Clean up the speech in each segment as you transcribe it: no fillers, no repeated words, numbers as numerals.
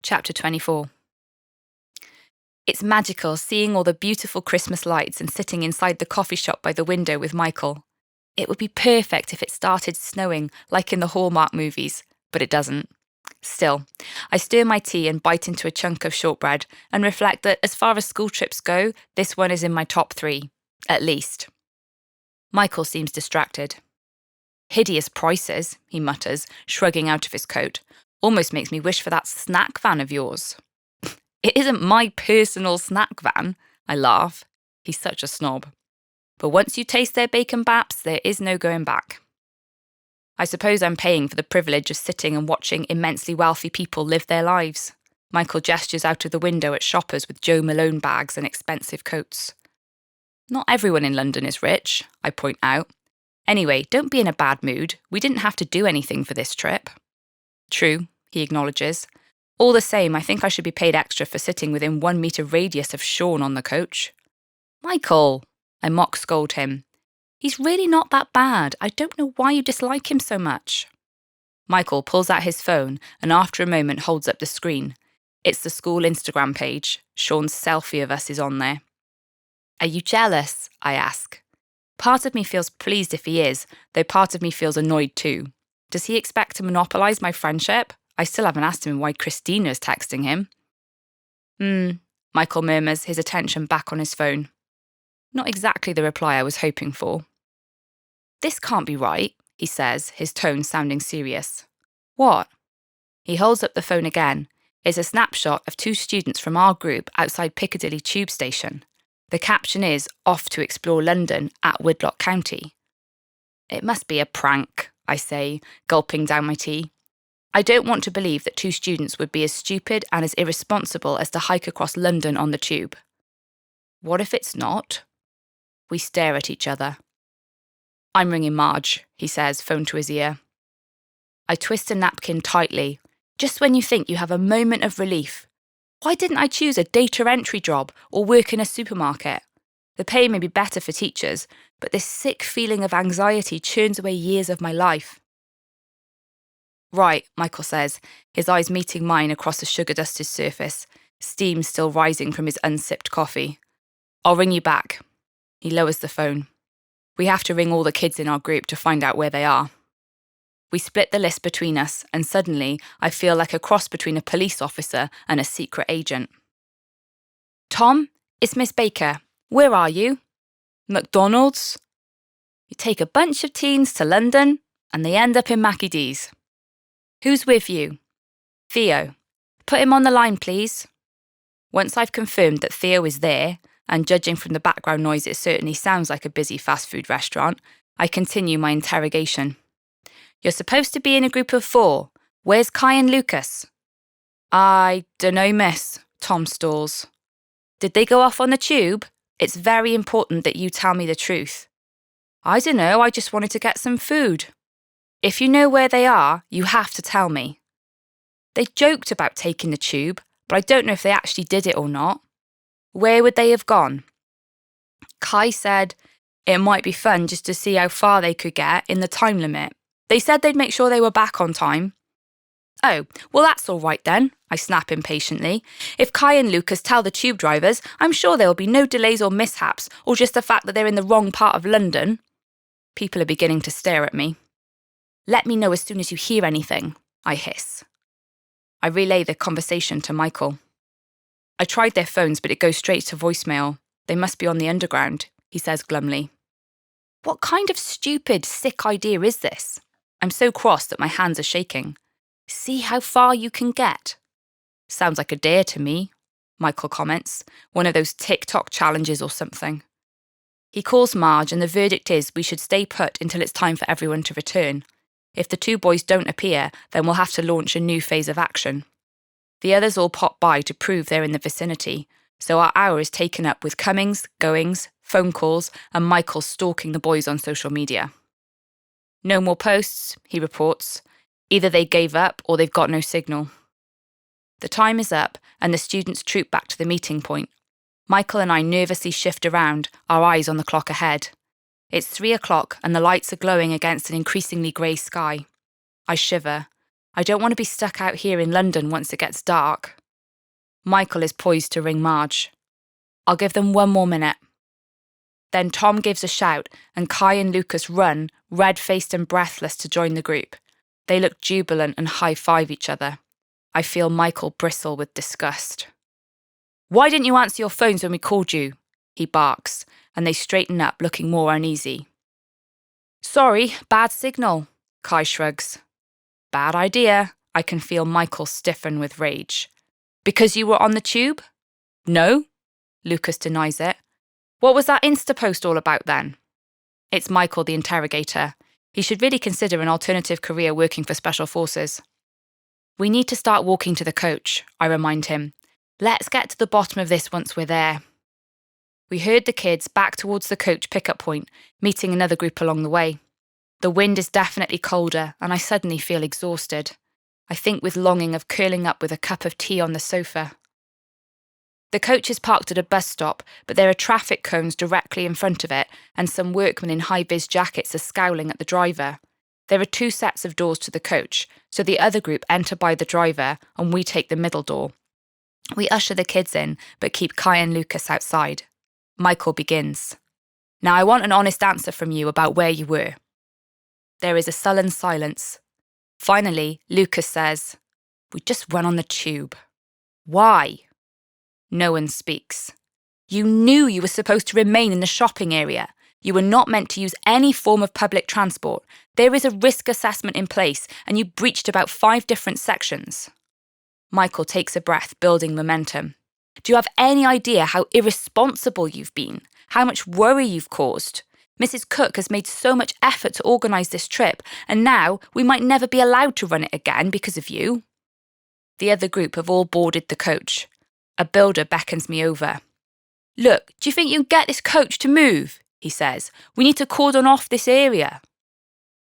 Chapter 24. It's magical seeing all the beautiful Christmas lights and sitting inside the coffee shop by the window with Michael. It would be perfect if it started snowing, like in the Hallmark movies, but it doesn't. Still, I stir my tea and bite into a chunk of shortbread and reflect that as far as school trips go, this one is in my top 3, at least. Michael seems distracted. "Hideous prices," he mutters, shrugging out of his coat. "Almost makes me wish for that snack van of yours." "It isn't my personal snack van," I laugh. He's such a snob. "But once you taste their bacon baps, there is no going back." I suppose I'm paying for the privilege of sitting and watching immensely wealthy people live their lives. Michael gestures out of the window at shoppers with Joe Malone bags and expensive coats. "Not everyone in London is rich," I point out. "Anyway, don't be in a bad mood. We didn't have to do anything for this trip." "True," he acknowledges. "All the same, I think I should be paid extra for sitting within 1 metre radius of Sean on the coach." "Michael," I mock scold him. "He's really not that bad. I don't know why you dislike him so much." Michael pulls out his phone and after a moment holds up the screen. It's the school Instagram page. Sean's selfie of us is on there. "Are you jealous?" I ask. Part of me feels pleased if he is, though part of me feels annoyed too. Does he expect to monopolise my friendship? I still haven't asked him why Christina's texting him. Michael murmurs, his attention back on his phone. Not exactly the reply I was hoping for. "This can't be right," he says, his tone sounding serious. "What?" He holds up the phone again. It's a snapshot of 2 students from our group outside Piccadilly tube station. The caption is, "Off to explore London at Widlock County." "It must be a prank," I say, gulping down my tea. I don't want to believe that 2 students would be as stupid and as irresponsible as to hike across London on the tube. What if it's not? We stare at each other. "I'm ringing Marge," he says, phone to his ear. I twist a napkin tightly, just when you think you have a moment of relief. Why didn't I choose a data entry job or work in a supermarket? The pay may be better for teachers, but this sick feeling of anxiety churns away years of my life. "Right," Michael says, his eyes meeting mine across a sugar-dusted surface, steam still rising from his unsipped coffee. "I'll ring you back." He lowers the phone. We have to ring all the kids in our group to find out where they are. We split the list between us, and suddenly I feel like a cross between a police officer and a secret agent. "Tom, it's Miss Baker. Where are you?" "McDonald's." You take a bunch of teens to London, and they end up in Mackie D's. "Who's with you?" "Theo. Put him on the line, please." Once I've confirmed that Theo is there, and judging from the background noise it certainly sounds like a busy fast food restaurant, I continue my interrogation. "You're supposed to be in a group of 4. Where's Kai and Lucas?" "I dunno, miss," Tom stalls. "Did they go off on the tube? It's very important that you tell me the truth." "I dunno, I just wanted to get some food." "If you know where they are, you have to tell me." "They joked about taking the tube, but I don't know if they actually did it or not." "Where would they have gone?" Kai said it might be fun just to see how far they could get in the time limit. They said they'd make sure they were back on time. "Oh, well that's all right then," I snap impatiently. "If Kai and Lucas tell the tube drivers, I'm sure there will be no delays or mishaps, or just the fact that they're in the wrong part of London." People are beginning to stare at me. "Let me know as soon as you hear anything," I hiss. I relay the conversation to Michael. "I tried their phones, but it goes straight to voicemail. They must be on the underground," he says glumly. What kind of stupid, sick idea is this? I'm so cross that my hands are shaking. "See how far you can get." "Sounds like a dare to me," Michael comments. "One of those TikTok challenges or something." He calls Marge and the verdict is we should stay put until it's time for everyone to return. If the 2 boys don't appear, then we'll have to launch a new phase of action. The others all pop by to prove they're in the vicinity, so our hour is taken up with comings, goings, phone calls, and Michael stalking the boys on social media. "No more posts," he reports. Either they gave up or they've got no signal. The time is up and the students troop back to the meeting point. Michael and I nervously shift around, our eyes on the clock ahead. It's 3 o'clock and the lights are glowing against an increasingly grey sky. I shiver. I don't want to be stuck out here in London once it gets dark. Michael is poised to ring Marge. I'll give them 1 more minute. Then Tom gives a shout and Kai and Lucas run, red-faced and breathless, to join the group. They look jubilant and high-five each other. I feel Michael bristle with disgust. Why didn't you answer your phones when we called you? He barks, and they straighten up, looking more uneasy. Sorry, bad signal, Kai shrugs. Bad idea. I can feel Michael stiffen with rage. Because you were on the tube? No, Lucas denies it. What was that Insta post all about then? It's Michael, the interrogator. He should really consider an alternative career working for Special Forces. We need to start walking to the coach, I remind him. Let's get to the bottom of this once we're there. We herd the kids back towards the coach pickup point, meeting another group along the way. The wind is definitely colder, and I suddenly feel exhausted. I think with longing of curling up with a cup of tea on the sofa. The coach is parked at a bus stop, but there are traffic cones directly in front of it, and some workmen in high-vis jackets are scowling at the driver. There are 2 sets of doors to the coach, so the other group enter by the driver, and we take the middle door. We usher the kids in, but keep Kai and Lucas outside. Michael begins. Now I want an honest answer from you about where you were. There is a sullen silence. Finally, Lucas says, We just run on the tube. Why? No one speaks. You knew you were supposed to remain in the shopping area. You were not meant to use any form of public transport. There is a risk assessment in place, and you breached about 5 different sections. Michael takes a breath, building momentum. Do you have any idea how irresponsible you've been? How much worry you've caused? Mrs. Cook has made so much effort to organise this trip, and now we might never be allowed to run it again because of you. The other group have all boarded the coach. A builder beckons me over. Look, do you think you can get this coach to move? He says. We need to cordon off this area.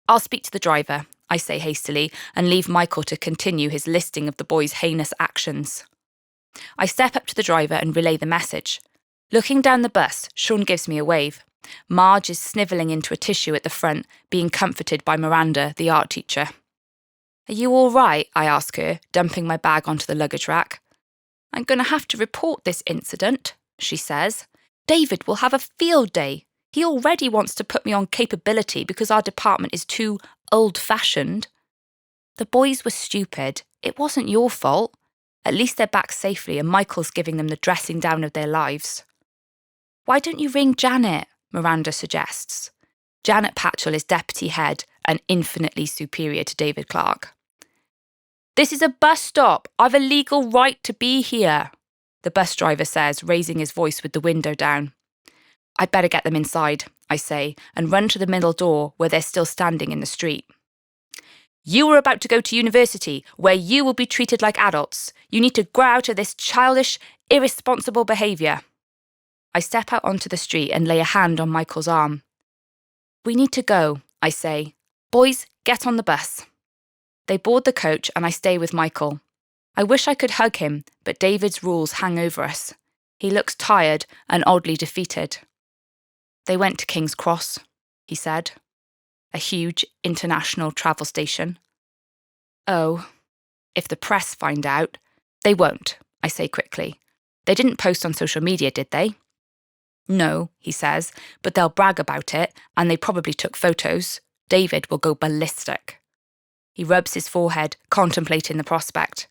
I'll speak to the driver, I say hastily, and leave Michael to continue his listing of the boys' heinous actions. I step up to the driver and relay the message. Looking down the bus, Sean gives me a wave. Marge is snivelling into a tissue at the front, being comforted by Miranda, the art teacher. Are you all right? I ask her, dumping my bag onto the luggage rack. I'm going to have to report this incident, she says. David will have a field day. He already wants to put me on capability because our department is too old-fashioned. The boys were stupid. It wasn't your fault. At least they're back safely and Michael's giving them the dressing down of their lives. Why don't you ring Janet? Miranda suggests. Janet Pachelbel is deputy head and infinitely superior to David Clark. This is a bus stop. I've a legal right to be here, the bus driver says, raising his voice with the window down. I'd better get them inside, I say, and run to the middle door where they're still standing in the street. You are about to go to university, where you will be treated like adults. You need to grow out of this childish, irresponsible behaviour. I step out onto the street and lay a hand on Michael's arm. We need to go, I say. Boys, get on the bus. They board the coach and I stay with Michael. I wish I could hug him, but David's rules hang over us. He looks tired and oddly defeated. They went to King's Cross, he said. A huge international travel station. Oh, if the press find out. They won't, I say quickly. They didn't post on social media, did they? No, he says, but they'll brag about it, and they probably took photos. David will go ballistic. He rubs his forehead, contemplating the prospect.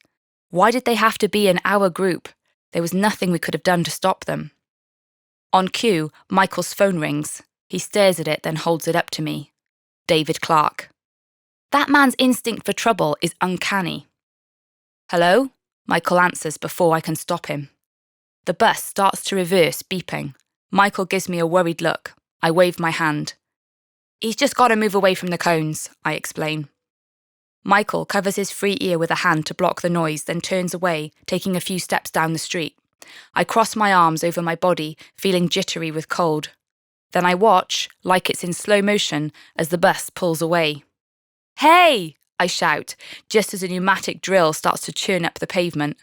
Why did they have to be in our group? There was nothing we could have done to stop them. On cue, Michael's phone rings. He stares at it, then holds it up to me. David Clark. That man's instinct for trouble is uncanny. Hello? Michael answers before I can stop him. The bus starts to reverse, beeping. Michael gives me a worried look. I wave my hand. He's just got to move away from the cones, I explain. Michael covers his free ear with a hand to block the noise, then turns away, taking a few steps down the street. I cross my arms over my body, feeling jittery with cold. Then I watch, like it's in slow motion, as the bus pulls away. Hey! I shout, just as a pneumatic drill starts to churn up the pavement.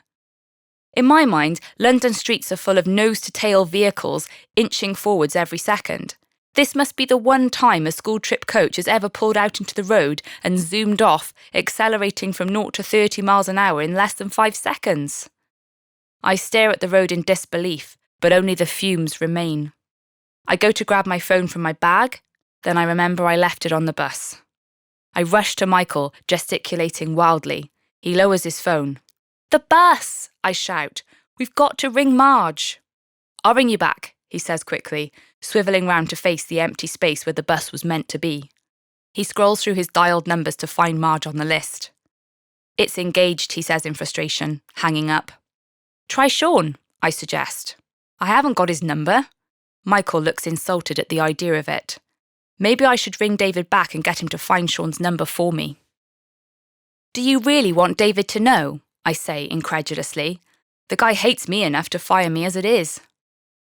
In my mind, London streets are full of nose-to-tail vehicles inching forwards every second. This must be the one time a school trip coach has ever pulled out into the road and zoomed off, accelerating from 0 to 30 miles an hour in less than 5 seconds. I stare at the road in disbelief, but only the fumes remain. I go to grab my phone from my bag, then I remember I left it on the bus. I rush to Michael, gesticulating wildly. He lowers his phone. "The bus!" I shout. "We've got to ring Marge." "I'll ring you back," he says quickly, swivelling round to face the empty space where the bus was meant to be. He scrolls through his dialed numbers to find Marge on the list. "It's engaged," he says in frustration, hanging up. "Try Sean," I suggest. "I haven't got his number." Michael looks insulted at the idea of it. Maybe I should ring David back and get him to find Sean's number for me. "Do you really want David to know?" I say incredulously. "The guy hates me enough to fire me as it is.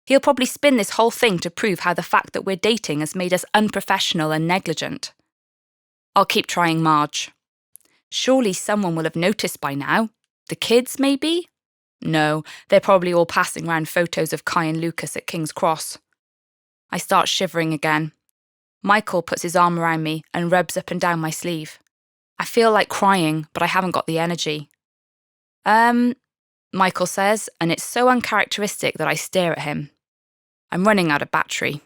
He'll probably spin this whole thing to prove how the fact that we're dating has made us unprofessional and negligent." "I'll keep trying, Marge." "Surely someone will have noticed by now. The kids, maybe?" "No, they're probably all passing round photos of Kai and Lucas at King's Cross." I start shivering again. Michael puts his arm around me and rubs up and down my sleeve. I feel like crying, but I haven't got the energy. Michael says, and it's so uncharacteristic that I stare at him. "I'm running out of battery."